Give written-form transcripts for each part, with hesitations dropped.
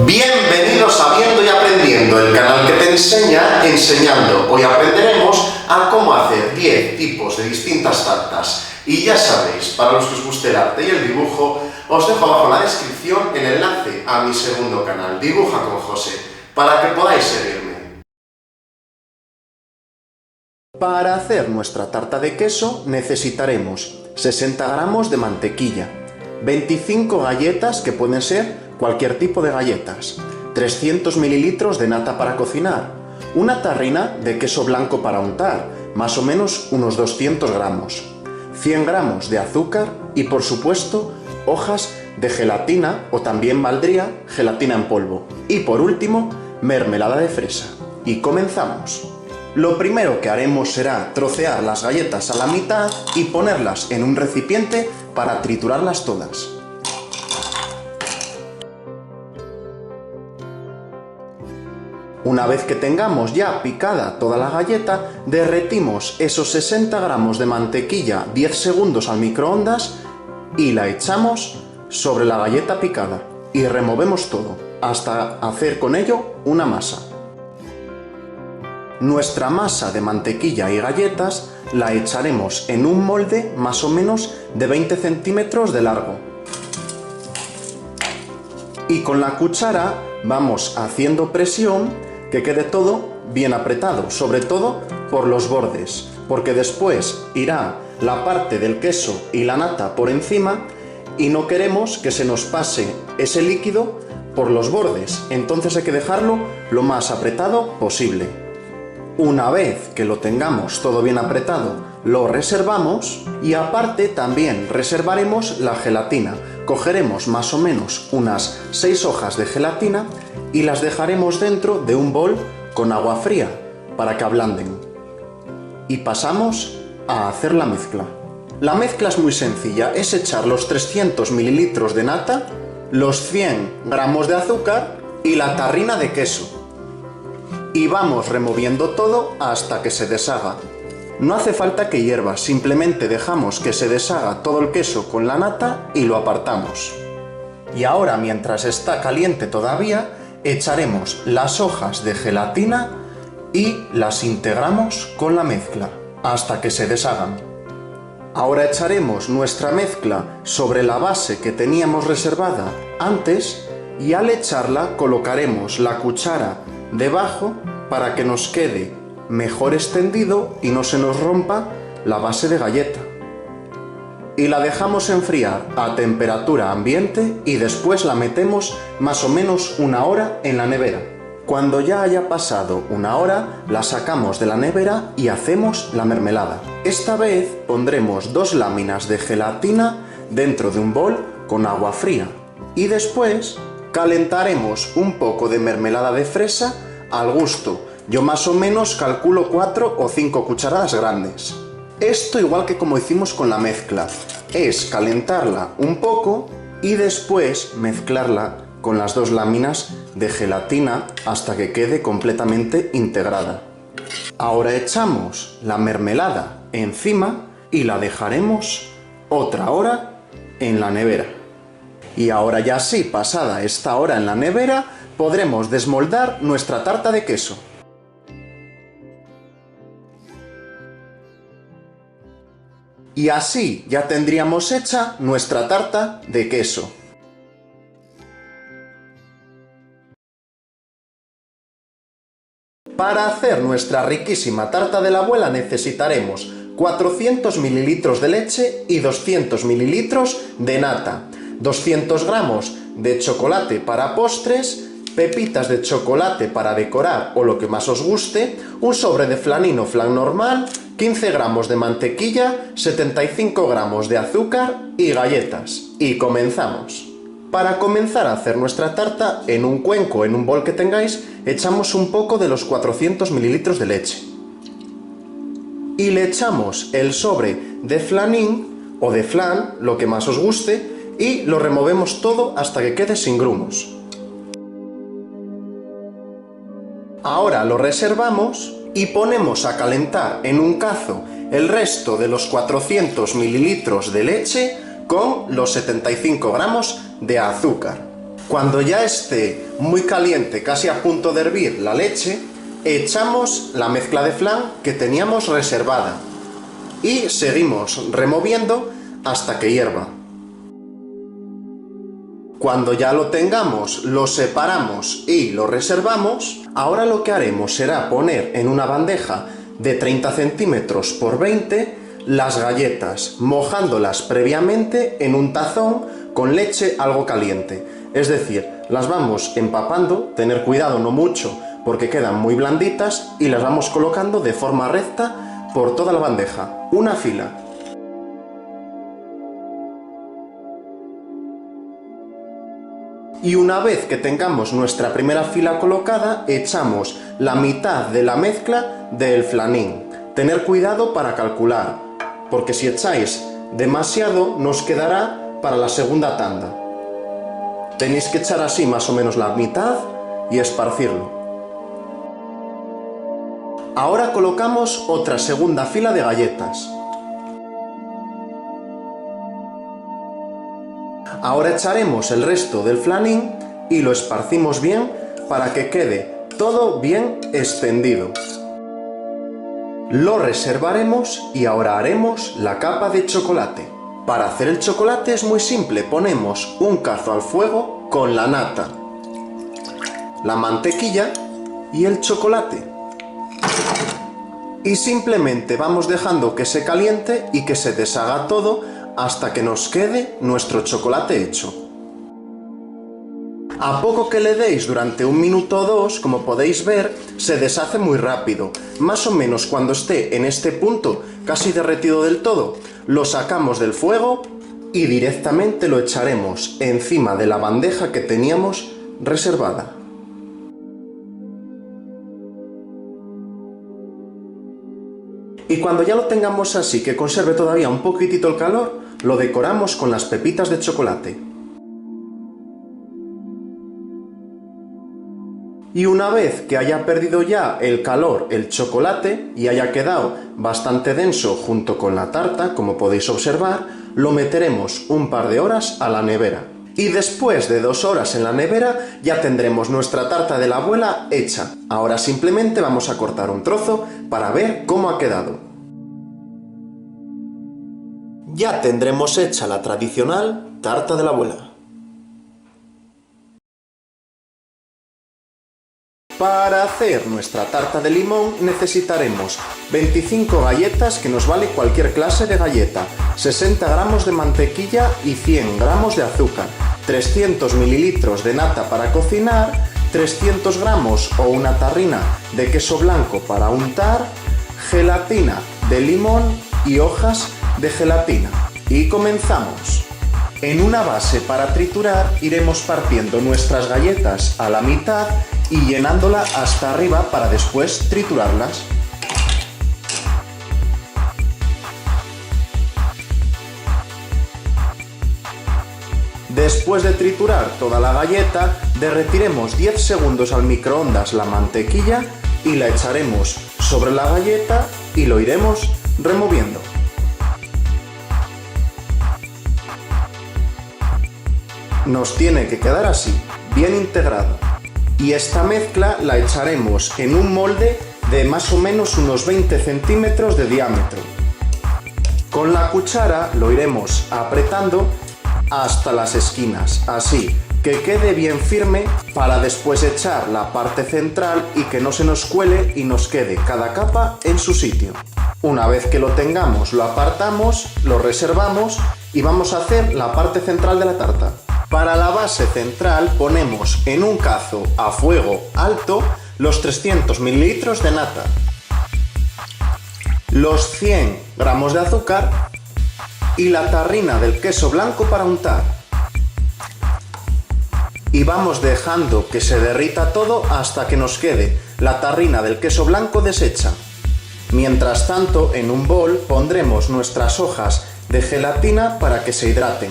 Bienvenidos a Viendo y Aprendiendo, el canal que te enseña enseñando. Hoy aprenderemos a cómo hacer 10 tipos de distintas tartas. Y ya sabéis, para los que os guste el arte y el dibujo, os dejo abajo en la descripción el enlace a mi segundo canal, Dibuja con José, para que podáis seguirme. Para hacer nuestra tarta de queso necesitaremos 60 gramos de mantequilla, 25 galletas, que pueden ser cualquier tipo de galletas, 300 mililitros de nata para cocinar, una tarrina de queso blanco para untar, más o menos unos 200 gramos, 100 gramos de azúcar y, por supuesto, hojas de gelatina, o también valdría gelatina en polvo. Y por último, mermelada de fresa. Y comenzamos. Lo primero que haremos será trocear las galletas a la mitad y ponerlas en un recipiente para triturarlas todas. Una vez que tengamos ya picada toda la galleta, derretimos esos 60 gramos de mantequilla 10 segundos al microondas y la echamos sobre la galleta picada y removemos todo hasta hacer con ello una masa. Nuestra masa de mantequilla y galletas la echaremos en un molde más o menos de 20 centímetros de largo. Y con la cuchara vamos haciendo presión que quede todo bien apretado, sobre todo por los bordes, porque después irá la parte del queso y la nata por encima y no queremos que se nos pase ese líquido por los bordes, entonces hay que dejarlo lo más apretado posible. Una vez que lo tengamos todo bien apretado, lo reservamos y aparte también reservaremos la gelatina. Cogeremos más o menos unas 6 hojas de gelatina y las dejaremos dentro de un bol con agua fría para que ablanden. Y pasamos a hacer la mezcla. La mezcla es muy sencilla, es echar los 300 mililitros de nata, los 100 gramos de azúcar y la tarrina de queso. Y vamos removiendo todo hasta que se deshaga. No hace falta que hierva, simplemente dejamos que se deshaga todo el queso con la nata y lo apartamos. Y ahora, mientras está caliente todavía, echaremos las hojas de gelatina y las integramos con la mezcla hasta que se deshagan. Ahora echaremos nuestra mezcla sobre la base que teníamos reservada antes y al echarla colocaremos la cuchara debajo para que nos quede mejor extendido y no se nos rompa la base de galleta. Y la dejamos enfriar a temperatura ambiente y después la metemos más o menos una hora en la nevera. Cuando ya haya pasado una hora, la sacamos de la nevera y hacemos la mermelada. Esta vez pondremos 2 láminas de gelatina dentro de un bol con agua fría y después calentaremos un poco de mermelada de fresa al gusto. Yo más o menos calculo 4 o 5 cucharadas grandes. Esto, igual que como hicimos con la mezcla, es calentarla un poco y después mezclarla con las 2 láminas de gelatina hasta que quede completamente integrada. Ahora echamos la mermelada encima y la dejaremos otra hora en la nevera. Y ahora ya sí, pasada esta hora en la nevera, podremos desmoldar nuestra tarta de queso. Y así ya tendríamos hecha nuestra tarta de queso. Para hacer nuestra riquísima tarta de la abuela necesitaremos 400 mililitros de leche y 200 mililitros de nata, 200 gramos de chocolate para postres, pepitas de chocolate para decorar o lo que más os guste, un sobre de flanín o flan normal, 15 gramos de mantequilla, 75 gramos de azúcar y galletas. Y comenzamos. Para comenzar a hacer nuestra tarta, en un cuenco o en un bol que tengáis, echamos un poco de los 400 mililitros de leche. Y le echamos el sobre de flanín o de flan, lo que más os guste, y lo removemos todo hasta que quede sin grumos. Ahora lo reservamos y ponemos a calentar en un cazo el resto de los 400 mililitros de leche con los 75 gramos de azúcar. Cuando ya esté muy caliente, casi a punto de hervir la leche, echamos la mezcla de flan que teníamos reservada y seguimos removiendo hasta que hierva. Cuando ya lo tengamos, lo separamos y lo reservamos. Ahora lo que haremos será poner en una bandeja de 30 centímetros por 20 las galletas, mojándolas previamente en un tazón con leche algo caliente. Es decir, las vamos empapando, tener cuidado no mucho porque quedan muy blanditas, y las vamos colocando de forma recta por toda la bandeja, una fila. Y una vez que tengamos nuestra primera fila colocada, echamos la mitad de la mezcla del flanín. Tener cuidado para calcular, porque si echáis demasiado nos quedará para la segunda tanda. Tenéis que echar así más o menos la mitad y esparcirlo. Ahora colocamos otra segunda fila de galletas. Ahora echaremos el resto del flanín y lo esparcimos bien para que quede todo bien extendido. Lo reservaremos y ahora haremos la capa de chocolate. Para hacer el chocolate es muy simple, ponemos un cazo al fuego con la nata, la mantequilla y el chocolate. Y simplemente vamos dejando que se caliente y que se deshaga todo hasta que nos quede nuestro chocolate hecho. A poco que le deis durante 1 minuto o 2, como podéis ver, se deshace muy rápido. Más o menos cuando esté en este punto, casi derretido del todo, lo sacamos del fuego y directamente lo echaremos encima de la bandeja que teníamos reservada. Y cuando ya lo tengamos así, que conserve todavía un poquitito el calor, lo decoramos con las pepitas de chocolate. Y una vez que haya perdido ya el calor el chocolate y haya quedado bastante denso junto con la tarta, como podéis observar, lo meteremos un par de horas a la nevera. Y después de 2 horas en la nevera ya tendremos nuestra tarta de la abuela hecha. Ahora simplemente vamos a cortar un trozo para ver cómo ha quedado. Ya tendremos hecha la tradicional tarta de la abuela. Para hacer nuestra tarta de limón necesitaremos 25 galletas, que nos vale cualquier clase de galleta, 60 gramos de mantequilla y 100 gramos de azúcar, 300 mililitros de nata para cocinar, 300 gramos o una tarrina de queso blanco para untar, gelatina de limón y hojas de gelatina. Y comenzamos. En una base para triturar iremos partiendo nuestras galletas a la mitad y llenándola hasta arriba para después triturarlas. Después de triturar toda la galleta, derretiremos 10 segundos al microondas la mantequilla y la echaremos sobre la galleta y lo iremos removiendo. Nos tiene que quedar así, bien integrado. Y esta mezcla la echaremos en un molde de más o menos unos 20 centímetros de diámetro. Con la cuchara lo iremos apretando hasta las esquinas, así que quede bien firme, para después echar la parte central y que no se nos cuele y nos quede cada capa en su sitio. Una vez que lo tengamos, lo apartamos, lo reservamos y vamos a hacer la parte central de la tarta. Para la base central ponemos en un cazo a fuego alto los 300 mililitros de nata, los 100 gramos de azúcar y la tarrina del queso blanco para untar. Y vamos dejando que se derrita todo hasta que nos quede la tarrina del queso blanco deshecha. Mientras tanto, en un bol pondremos nuestras hojas de gelatina para que se hidraten.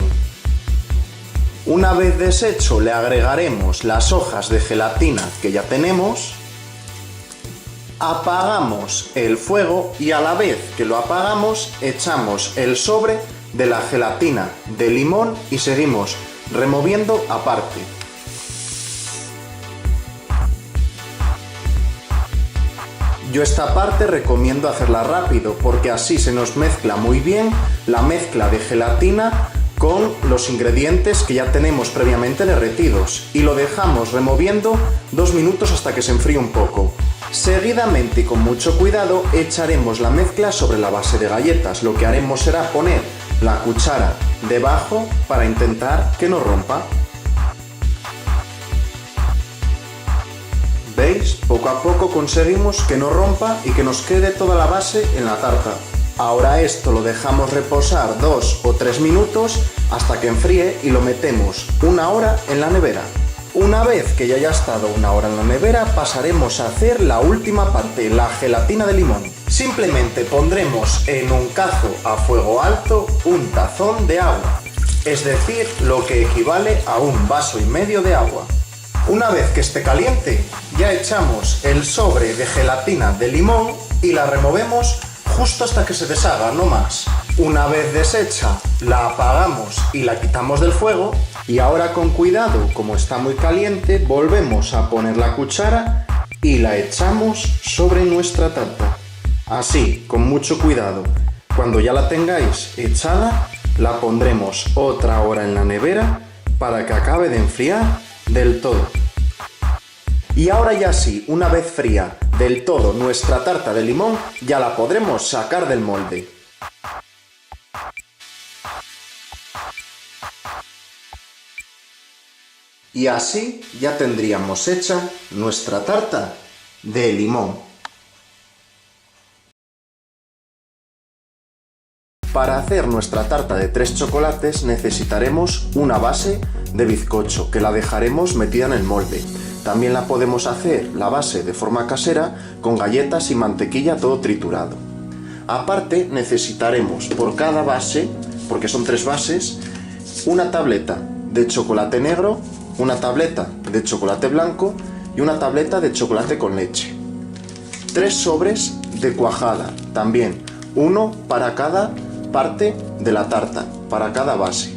Una vez deshecho le agregaremos las hojas de gelatina que ya tenemos, apagamos el fuego y a la vez que lo apagamos echamos el sobre de la gelatina de limón y seguimos removiendo aparte. Yo esta parte recomiendo hacerla rápido porque así se nos mezcla muy bien la mezcla de gelatina con los ingredientes que ya tenemos previamente derretidos y lo dejamos removiendo 2 minutos hasta que se enfríe un poco. Seguidamente y con mucho cuidado echaremos la mezcla sobre la base de galletas. Lo que haremos será poner la cuchara debajo para intentar que no rompa. ¿Veis? Poco a poco conseguimos que no rompa y que nos quede toda la base en la tarta. Ahora esto lo dejamos reposar 2 o 3 minutos hasta que enfríe y lo metemos 1 hora en la nevera. Una vez que ya haya estado 1 hora en la nevera, pasaremos a hacer la última parte, la gelatina de limón. Simplemente pondremos en un cazo a fuego alto un tazón de agua, es decir, lo que equivale a 1,5 vasos de agua. Una vez que esté caliente, ya echamos el sobre de gelatina de limón y la removemos justo hasta que se deshaga, no más. Una vez deshecha, la apagamos y la quitamos del fuego. Y ahora con cuidado, como está muy caliente, volvemos a poner la cuchara y la echamos sobre nuestra tarta. Así, con mucho cuidado. Cuando ya la tengáis echada, la pondremos otra hora en la nevera para que acabe de enfriar del todo. Y ahora ya sí, una vez fría del todo nuestra tarta de limón, ya la podremos sacar del molde. Y así ya tendríamos hecha nuestra tarta de limón. Para hacer nuestra tarta de 3 chocolates necesitaremos una base de bizcocho que la dejaremos metida en el molde. También la podemos hacer la base de forma casera con galletas y mantequilla todo triturado. Aparte necesitaremos por cada base, porque son 3 bases, una tableta de chocolate negro, una tableta de chocolate blanco y una tableta de chocolate con leche. 3 sobres de cuajada, también uno para cada parte de la tarta, para cada base.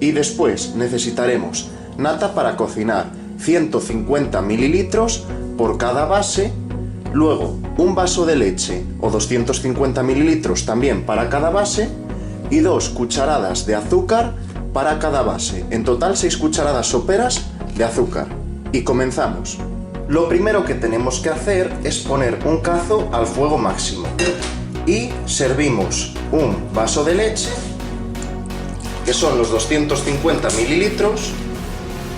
Y después necesitaremos nata para cocinar, 150 mililitros por cada base, luego un vaso de leche o 250 mililitros también para cada base y 2 cucharadas de azúcar para cada base. En total 6 cucharadas soperas de azúcar. Y comenzamos. Lo primero que tenemos que hacer es poner un cazo al fuego máximo y servimos un vaso de leche, que son los 250 mililitros,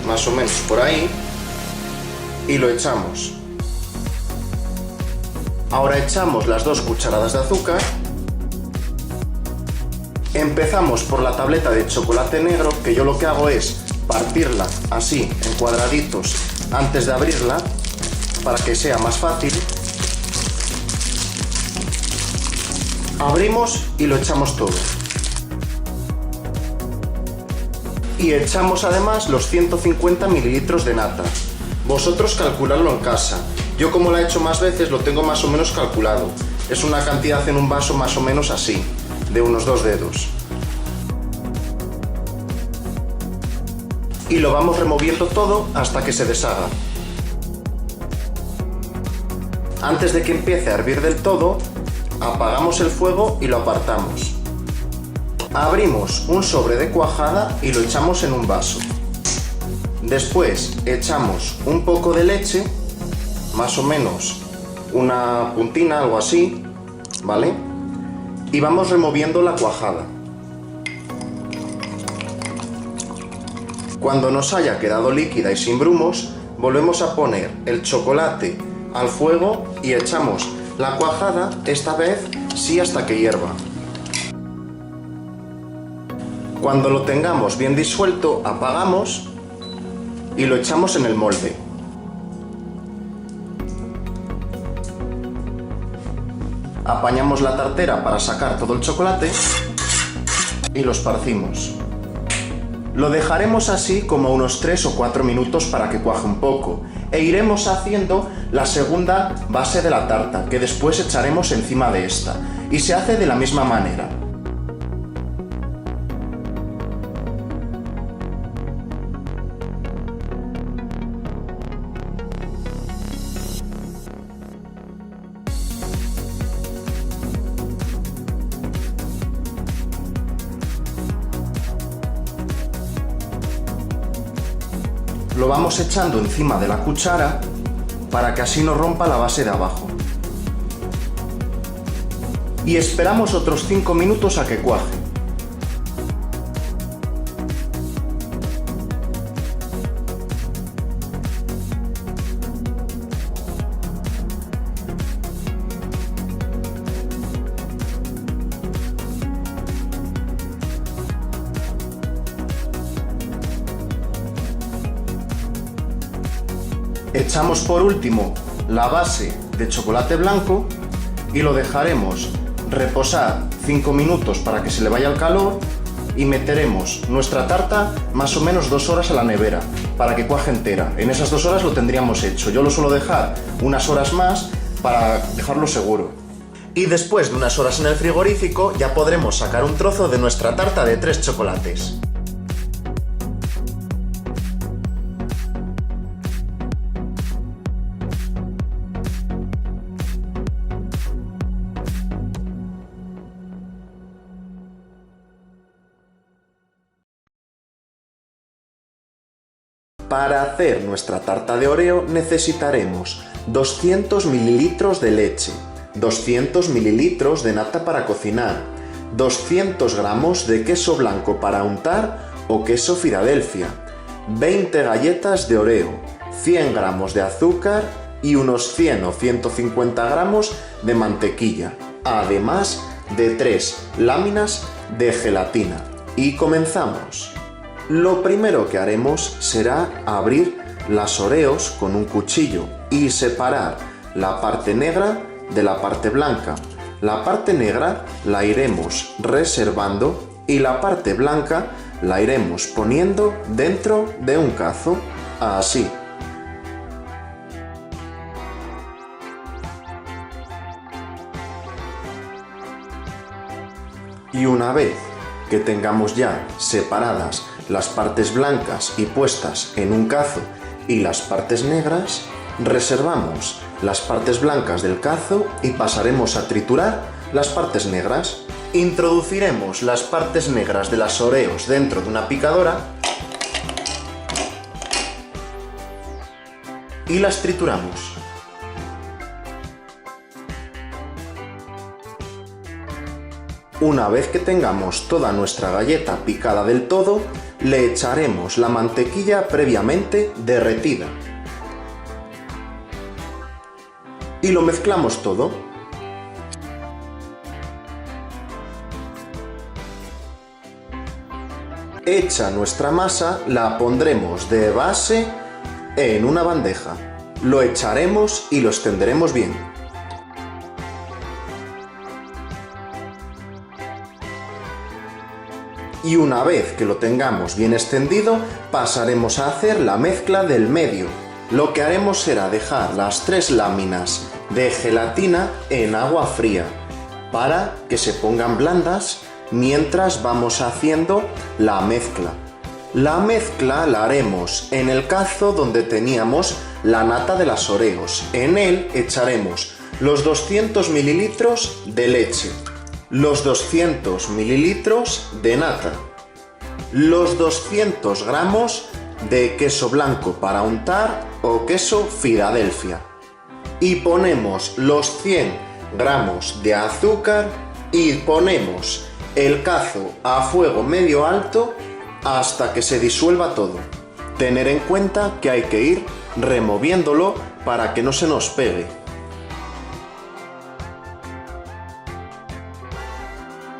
más o menos por ahí, y lo echamos. Ahora echamos las 2 cucharadas de azúcar. Empezamos por la tableta de chocolate negro, que yo lo que hago es partirla así en cuadraditos antes de abrirla para que sea más fácil. Abrimos y lo echamos todo. Y echamos además los 150 mililitros de nata. Vosotros calculadlo en casa. Yo, como la he hecho más veces, lo tengo más o menos calculado. Es una cantidad en un vaso más o menos así, de unos 2 dedos. Y lo vamos removiendo todo hasta que se deshaga. Antes de que empiece a hervir del todo, apagamos el fuego y lo apartamos. Abrimos un sobre de cuajada y lo echamos en un vaso. Después echamos un poco de leche, más o menos una puntina, algo así, ¿vale? Y vamos removiendo la cuajada. Cuando nos haya quedado líquida y sin grumos, volvemos a poner el chocolate al fuego y echamos la cuajada, esta vez sí hasta que hierva. Cuando lo tengamos bien disuelto, apagamos y lo echamos en el molde. Apañamos la tartera para sacar todo el chocolate y lo esparcimos. Lo dejaremos así como unos 3 o 4 minutos para que cuaje un poco e iremos haciendo la segunda base de la tarta, que después echaremos encima de esta, y se hace de la misma manera. lo vamos echando encima de la cuchara para que así no rompa la base de abajo. Y esperamos otros 5 minutos a que cuaje. Echamos por último la base de chocolate blanco y lo dejaremos reposar 5 minutos para que se le vaya el calor y meteremos nuestra tarta más o menos 2 horas a la nevera para que cuaje entera. En esas 2 horas lo tendríamos hecho. Yo lo suelo dejar unas horas más para dejarlo seguro. Y después de unas horas en el frigorífico ya podremos sacar un trozo de nuestra tarta de 3 chocolates. Para hacer nuestra tarta de Oreo necesitaremos 200 ml de leche, 200 ml de nata para cocinar, 200 gramos de queso blanco para untar o queso Filadelfia, 20 galletas de Oreo, 100 gramos de azúcar y unos 100 o 150 gramos de mantequilla, además de 3 láminas de gelatina. Y comenzamos. Lo primero que haremos será abrir las Oreos con un cuchillo y separar la parte negra de la parte blanca. La parte negra la iremos reservando y la parte blanca la iremos poniendo dentro de un cazo, así. Y una vez que tengamos ya separadas las partes blancas y puestas en un cazo y las partes negras, reservamos las partes blancas del cazo y pasaremos a triturar las partes negras. Introduciremos las partes negras de las Oreos dentro de una picadora y las trituramos. Una vez que tengamos toda nuestra galleta picada del todo, le echaremos la mantequilla previamente derretida. Y lo mezclamos todo. Hecha nuestra masa, la pondremos de base en una bandeja. Lo echaremos y lo extenderemos bien. Y una vez que lo tengamos bien extendido, pasaremos a hacer la mezcla del medio. Lo que haremos será dejar las 3 láminas de gelatina en agua fría para que se pongan blandas mientras vamos haciendo la mezcla. La mezcla la haremos en el cazo donde teníamos la nata de las Oreos. En él echaremos los 200 ml de leche, los 200 ml de nata, los 200 gramos de queso blanco para untar o queso Filadelfia y ponemos los 100 gramos de azúcar y ponemos el cazo a fuego medio alto hasta que se disuelva todo. Tener en cuenta que hay que ir removiéndolo para que no se nos pegue.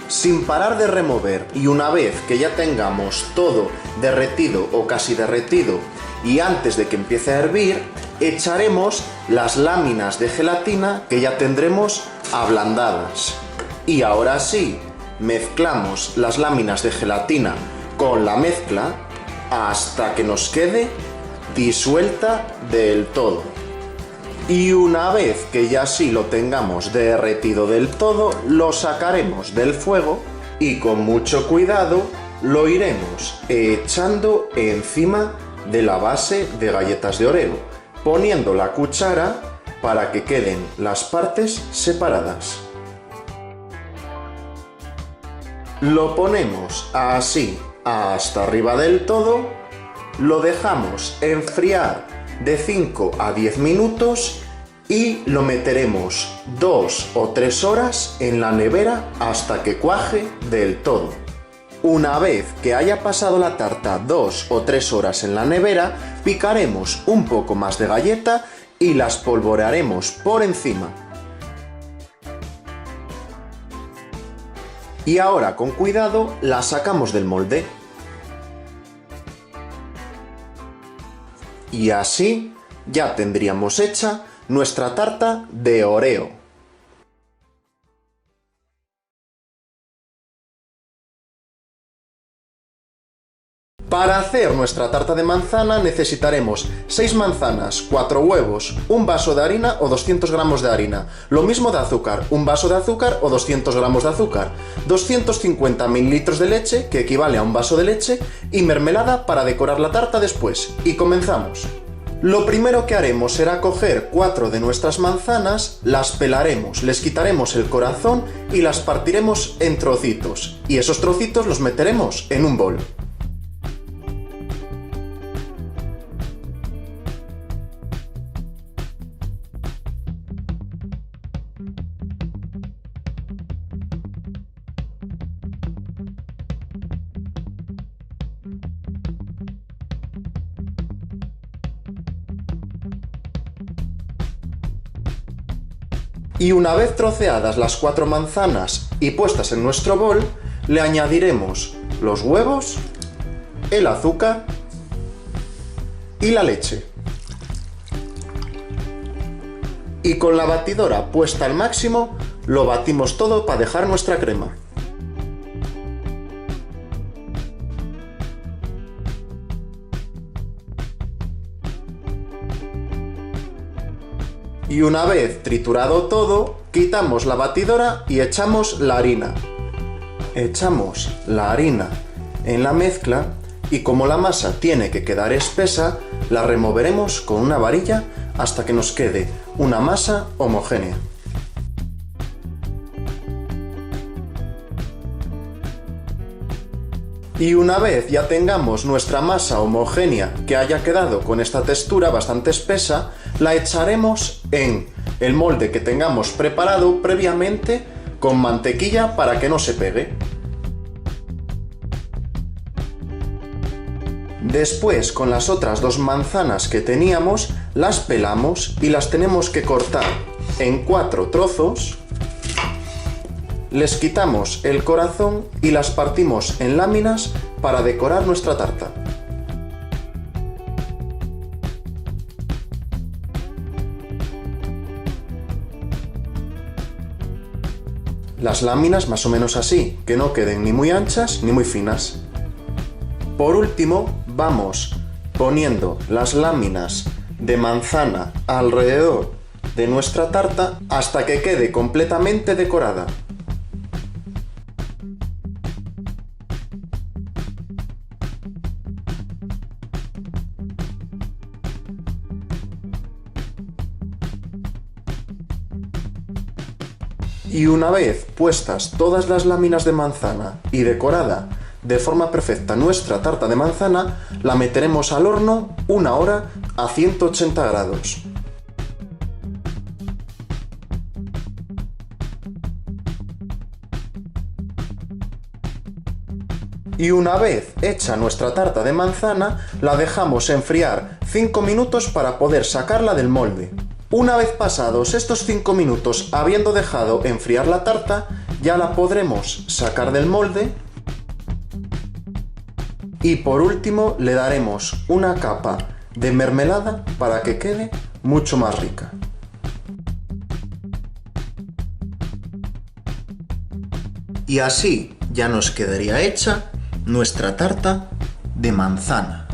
Sin parar de remover, y una vez que ya tengamos todo derretido o casi derretido y antes de que empiece a hervir, echaremos las láminas de gelatina que ya tendremos ablandadas. Y ahora sí, mezclamos las láminas de gelatina con la mezcla hasta que nos quede disuelta del todo. Y una vez que ya sí lo tengamos derretido del todo, lo sacaremos del fuego y con mucho cuidado lo iremos echando encima de la base de galletas de Oreo, poniendo la cuchara para que queden las partes separadas. Lo ponemos así hasta arriba del todo lo dejamos enfriar de 5 a 10 minutos y lo meteremos 2 o 3 horas en la nevera hasta que cuaje del todo. Una vez que haya pasado la tarta 2 o 3 horas en la nevera, picaremos un poco más de galleta y la espolvorearemos por encima. Y ahora con cuidado la sacamos del molde. Y así ya tendríamos hecha nuestra tarta de Oreo. Para hacer nuestra tarta de manzana necesitaremos 6 manzanas, 4 huevos, un vaso de harina o 200 gramos de harina, lo mismo de azúcar, un vaso de azúcar o 200 gramos de azúcar, 250 mililitros de leche, que equivale a un vaso de leche, y mermelada para decorar la tarta después. Y comenzamos. Lo primero que haremos será coger 4 de nuestras manzanas, las pelaremos, les quitaremos el corazón y las partiremos en trocitos, y esos trocitos los meteremos en un bol. Y una vez troceadas las 4 manzanas y puestas en nuestro bol, le añadiremos los huevos, el azúcar y la leche. Y con la batidora puesta al máximo, lo batimos todo para dejar nuestra crema. Y una vez triturado todo, quitamos la batidora y echamos la harina. Echamos la harina en la mezcla y como la masa tiene que quedar espesa, la removeremos con una varilla hasta que nos quede una masa homogénea. Y una vez ya tengamos nuestra masa homogénea que haya quedado con esta textura bastante espesa, la echaremos en el molde que tengamos preparado previamente con mantequilla para que no se pegue. Después, con las otras 2 manzanas que teníamos, las pelamos y las tenemos que cortar en 4 trozos. Les quitamos el corazón y las partimos en láminas para decorar nuestra tarta. Las láminas más o menos así, que no queden ni muy anchas ni muy finas. Por último, vamos poniendo las láminas de manzana alrededor de nuestra tarta hasta que quede completamente decorada. Y una vez puestas todas las láminas de manzana y decorada de forma perfecta nuestra tarta de manzana, la meteremos al horno 1 hora a 180 grados. Y una vez hecha nuestra tarta de manzana, la dejamos enfriar 5 minutos para poder sacarla del molde. Una vez pasados estos 5 minutos, habiendo dejado enfriar la tarta, ya la podremos sacar del molde. Y por último le daremos una capa de mermelada para que quede mucho más rica. Y así ya nos quedaría hecha nuestra tarta de manzana.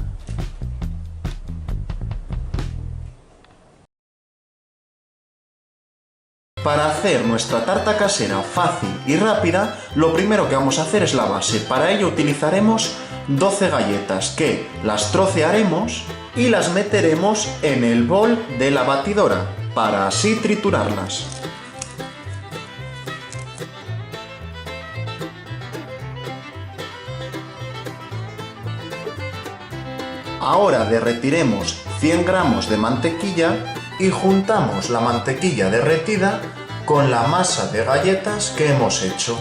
Para hacer nuestra tarta casera fácil y rápida, lo primero que vamos a hacer es la base. Para ello utilizaremos 12 galletas que las trocearemos y las meteremos en el bol de la batidora para así triturarlas. Ahora derretiremos 100 gramos de mantequilla y juntamos la mantequilla derretida con la masa de galletas que hemos hecho.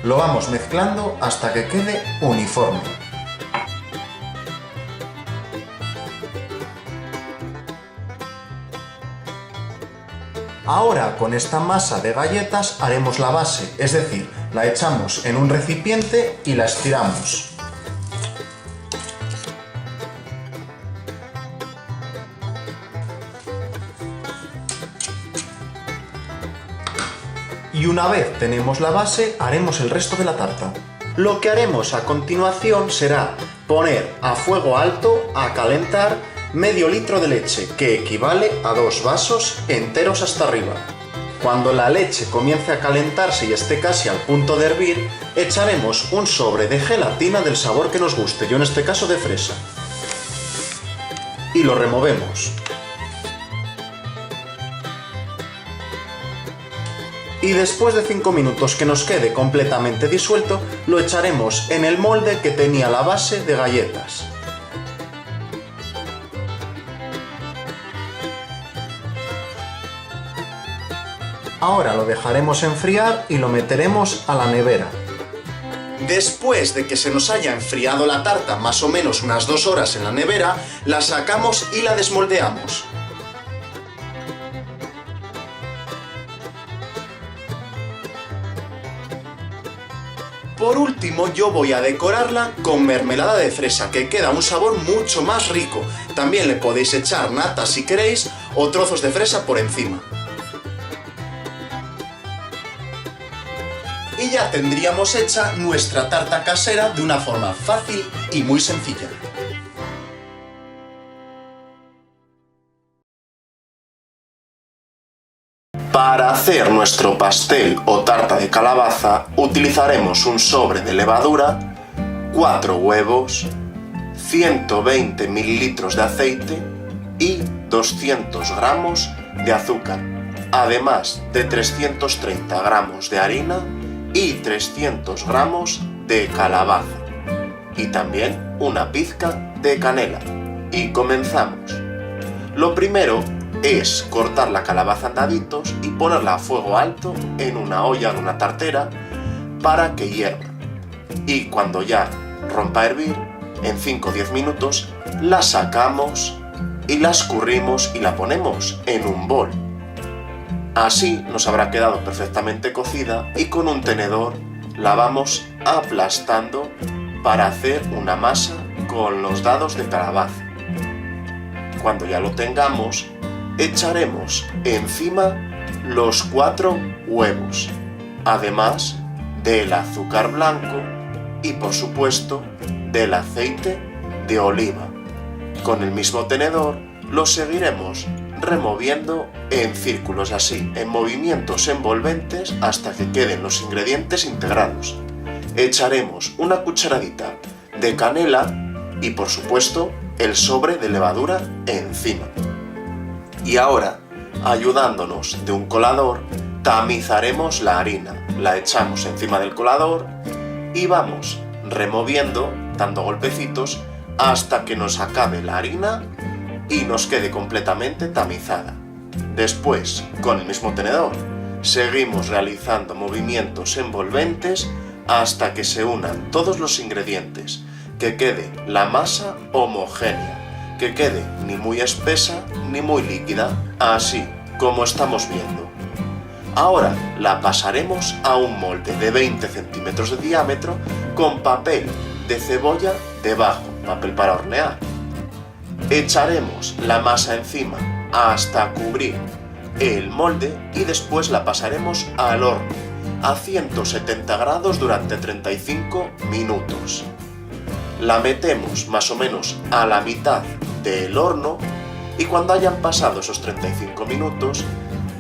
Lo vamos mezclando hasta que quede uniforme. Ahora con esta masa de galletas haremos la base, es decir, la echamos en un recipiente y la estiramos. Y una vez tenemos la base, haremos el resto de la tarta. Lo que haremos a continuación será poner a fuego alto a calentar medio litro de leche, que equivale a 2 vasos enteros hasta arriba. Cuando la leche comience a calentarse y esté casi al punto de hervir, echaremos un sobre de gelatina del sabor que nos guste, yo en este caso de fresa. Y lo removemos. Y después de 5 minutos que nos quede completamente disuelto, lo echaremos en el molde que tenía la base de galletas. Ahora lo dejaremos enfriar y lo meteremos a la nevera. Después de que se nos haya enfriado la tarta más o menos unas 2 horas en la nevera, la sacamos y la desmoldeamos. Por último, yo voy a decorarla con mermelada de fresa, que queda un sabor mucho más rico. También le podéis echar nata si queréis o trozos de fresa por encima. Y ya tendríamos hecha nuestra tarta casera de una forma fácil y muy sencilla. Para hacer nuestro pastel o tarta de calabaza utilizaremos un sobre de levadura, 4 huevos, 120 ml de aceite y 200 gramos de azúcar, además de 330 gramos de harina y 300 gramos de calabaza y también una pizca de canela. Y comenzamos. Lo primero es cortar la calabaza en daditos y ponerla a fuego alto en una olla o en una tartera para que hierva. Y cuando ya rompa a hervir, en 5 o 10 minutos, la sacamos y la escurrimos y la ponemos en un bol. Así nos habrá quedado perfectamente cocida y con un tenedor la vamos aplastando para hacer una masa con los dados de calabaza. Cuando ya lo tengamos, echaremos encima los 4 huevos, además del azúcar blanco y por supuesto del aceite de oliva. Con el mismo tenedor lo seguiremos removiendo en círculos así, en movimientos envolventes hasta que queden los ingredientes integrados. Echaremos una cucharadita de canela y por supuesto el sobre de levadura encima. Y ahora, ayudándonos de un colador, tamizaremos la harina. La echamos encima del colador y vamos removiendo, dando golpecitos, hasta que nos acabe la harina y nos quede completamente tamizada. Después, con el mismo tenedor, seguimos realizando movimientos envolventes hasta que se unan todos los ingredientes, que quede la masa homogénea, que quede ni muy espesa ni muy líquida, así como estamos viendo. Ahora la pasaremos a un molde de 20 centímetros de diámetro con papel de cebolla debajo, papel para hornear. Echaremos la masa encima hasta cubrir el molde y después la pasaremos al horno a 170 grados durante 35 minutos. La metemos más o menos a la mitad del horno y cuando hayan pasado esos 35 minutos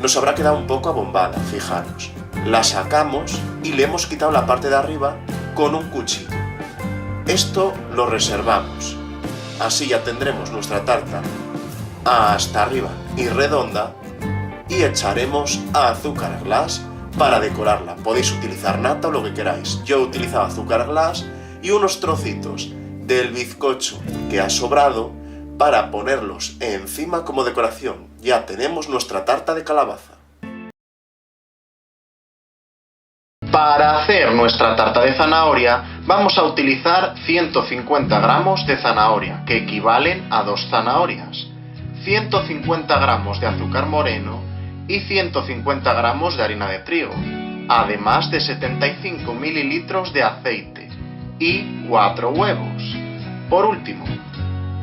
nos habrá quedado un poco abombada, fijaros. La sacamos y le hemos quitado la parte de arriba con un cuchillo. Esto lo reservamos. Así ya tendremos nuestra tarta hasta arriba y redonda y echaremos azúcar glass para decorarla. Podéis utilizar nata o lo que queráis. Yo he utilizado azúcar glass y unos trocitos del bizcocho que ha sobrado para ponerlos encima como decoración. Ya tenemos nuestra tarta de calabaza. Para hacer nuestra tarta de zanahoria vamos a utilizar 150 gramos de zanahoria, que equivalen a 2 zanahorias, 150 gramos de azúcar moreno y 150 gramos de harina de trigo, además de 75 mililitros de aceite y 4 huevos. Por último,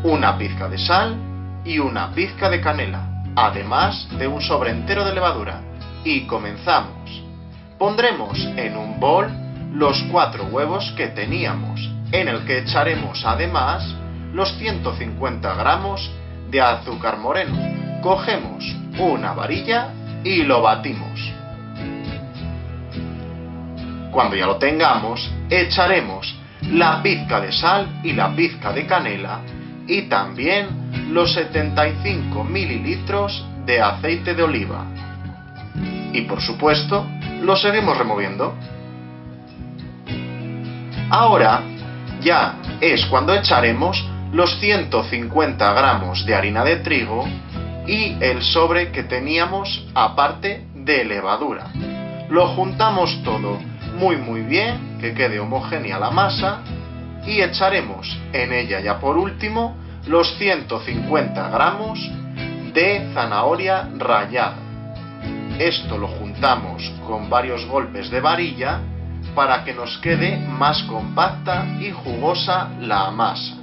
una pizca de sal y una pizca de canela, además de un sobre entero de levadura. Y comenzamos. Pondremos en un bol los 4 huevos que teníamos, en el que echaremos además los 150 gramos de azúcar moreno. Cogemos una varilla y lo batimos. Cuando ya lo tengamos, echaremos la pizca de sal y la pizca de canela y también los 75 mililitros de aceite de oliva. Y por supuesto, lo seguimos removiendo. Ahora ya es cuando echaremos los 150 gramos de harina de trigo y el sobre que teníamos aparte de levadura. Lo juntamos todo muy bien, que quede homogénea la masa, y echaremos en ella ya por último los 150 gramos de zanahoria rallada. Esto lo juntamos con varios golpes de varilla para que nos quede más compacta y jugosa la masa.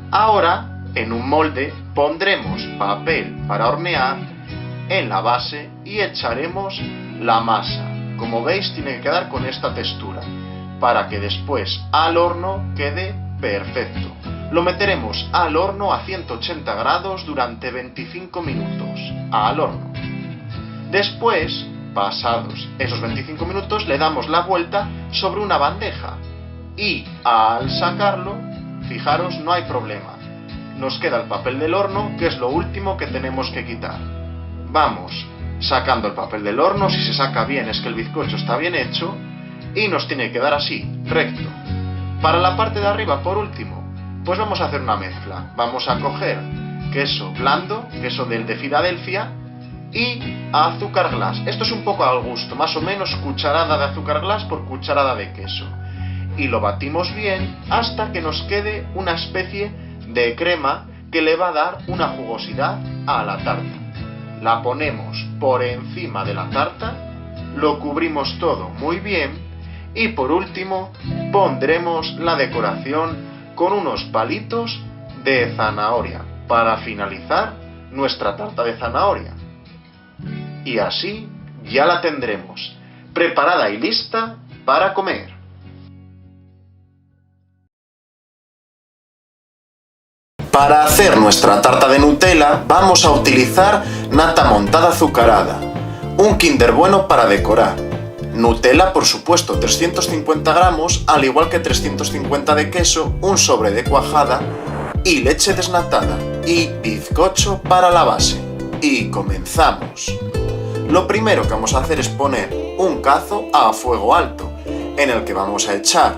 Ahora, en un molde pondremos papel para hornear en la base y echaremos la masa. Como veis, tiene que quedar con esta textura para que después al horno quede perfecto. Lo meteremos al horno a 180 grados durante 25 minutos, al horno. Después, pasados esos 25 minutos, le damos la vuelta sobre una bandeja y al sacarlo, fijaros, no hay problema. Nos queda el papel del horno, que es lo último que tenemos que quitar. Vamos sacando el papel del horno, si se saca bien es que el bizcocho está bien hecho, y nos tiene que quedar así, recto. Para la parte de arriba, por último, pues vamos a hacer una mezcla. Vamos a coger queso blando, queso del de Filadelfia, y azúcar glass. Esto es un poco al gusto, más o menos cucharada de azúcar glass por cucharada de queso. Y lo batimos bien hasta que nos quede una especie de crema que le va a dar una jugosidad a la tarta. La ponemos por encima de la tarta, lo cubrimos todo muy bien y por último pondremos la decoración con unos palitos de zanahoria para finalizar nuestra tarta de zanahoria. Y así ya la tendremos, preparada y lista para comer. Para hacer nuestra tarta de Nutella vamos a utilizar nata montada azucarada, un Kinder Bueno para decorar, Nutella por supuesto 350 gramos, al igual que 350 de queso, un sobre de cuajada y leche desnatada y bizcocho para la base. Y comenzamos. Lo primero que vamos a hacer es poner un cazo a fuego alto, en el que vamos a echar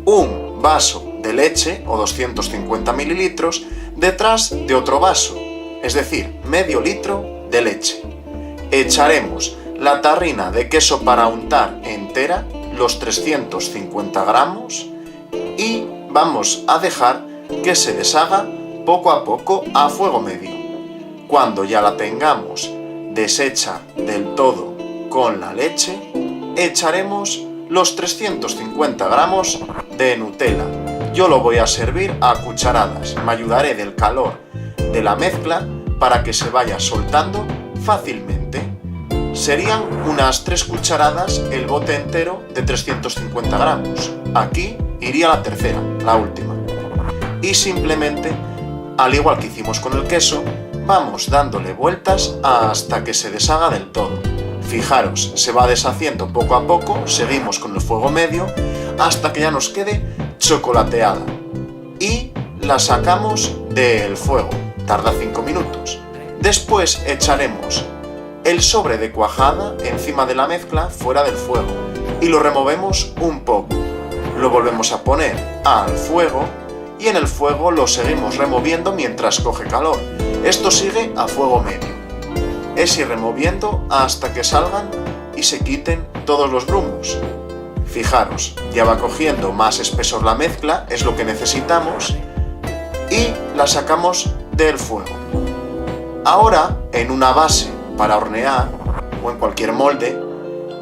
un vaso de leche o 250 mililitros detrás de otro vaso, es decir, medio litro de leche. Echaremos la tarrina de queso para untar entera, los 350 gramos, y vamos a dejar que se deshaga poco a poco a fuego medio. Cuando ya la tengamos deshecha del todo con la leche, echaremos los 350 gramos de Nutella. Yo lo voy a servir a cucharadas, me ayudaré del calor de la mezcla para que se vaya soltando fácilmente. Serían unas 3 cucharadas el bote entero de 350 gramos. Aquí iría la tercera, la última. Y simplemente, al igual que hicimos con el queso, vamos dándole vueltas hasta que se deshaga del todo. Fijaros, se va deshaciendo poco a poco, seguimos con el fuego medio hasta que ya nos quede chocolateada. Y la sacamos del fuego, tarda 5 minutos. Después echaremos el sobre de cuajada encima de la mezcla fuera del fuego y lo removemos un poco. Lo volvemos a poner al fuego y en el fuego lo seguimos removiendo mientras coge calor. Esto sigue a fuego medio. Es ir removiendo hasta que salgan y se quiten todos los grumos. Fijaros, ya va cogiendo más espesor la mezcla, es lo que necesitamos, y la sacamos del fuego. Ahora, en una base para hornear, o en cualquier molde,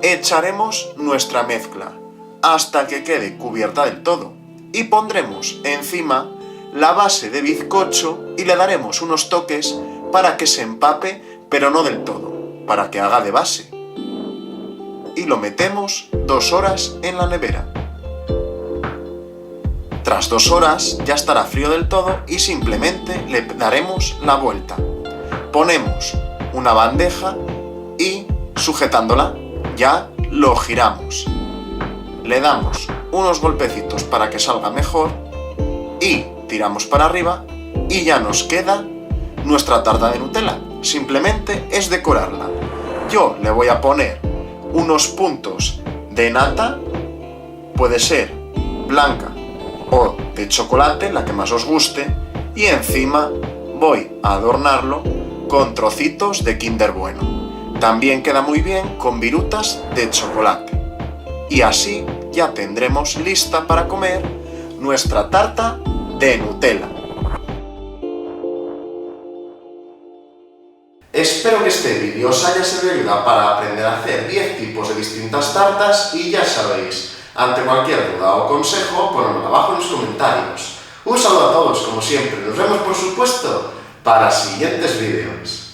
echaremos nuestra mezcla hasta que quede cubierta del todo y pondremos encima la base de bizcocho y le daremos unos toques para que se empape, pero no del todo, para que haga de base. Y lo metemos 2 horas en la nevera. Tras 2 horas ya estará frío del todo y simplemente le daremos la vuelta. Ponemos una bandeja y, sujetándola, ya lo giramos. Le damos unos golpecitos para que salga mejor y tiramos para arriba y ya nos queda nuestra tarta de Nutella. Simplemente es decorarla. Yo le voy a poner unos puntos de nata, puede ser blanca o de chocolate, la que más os guste, y encima voy a adornarlo con trocitos de Kinder Bueno. También queda muy bien con virutas de chocolate. Y así ya tendremos lista para comer nuestra tarta de Nutella. Espero que este vídeo os haya servido de ayuda para aprender a hacer 10 tipos de distintas tartas y ya sabéis, ante cualquier duda o consejo, ponedlo abajo en los comentarios. Un saludo a todos, como siempre, nos vemos por supuesto para siguientes vídeos.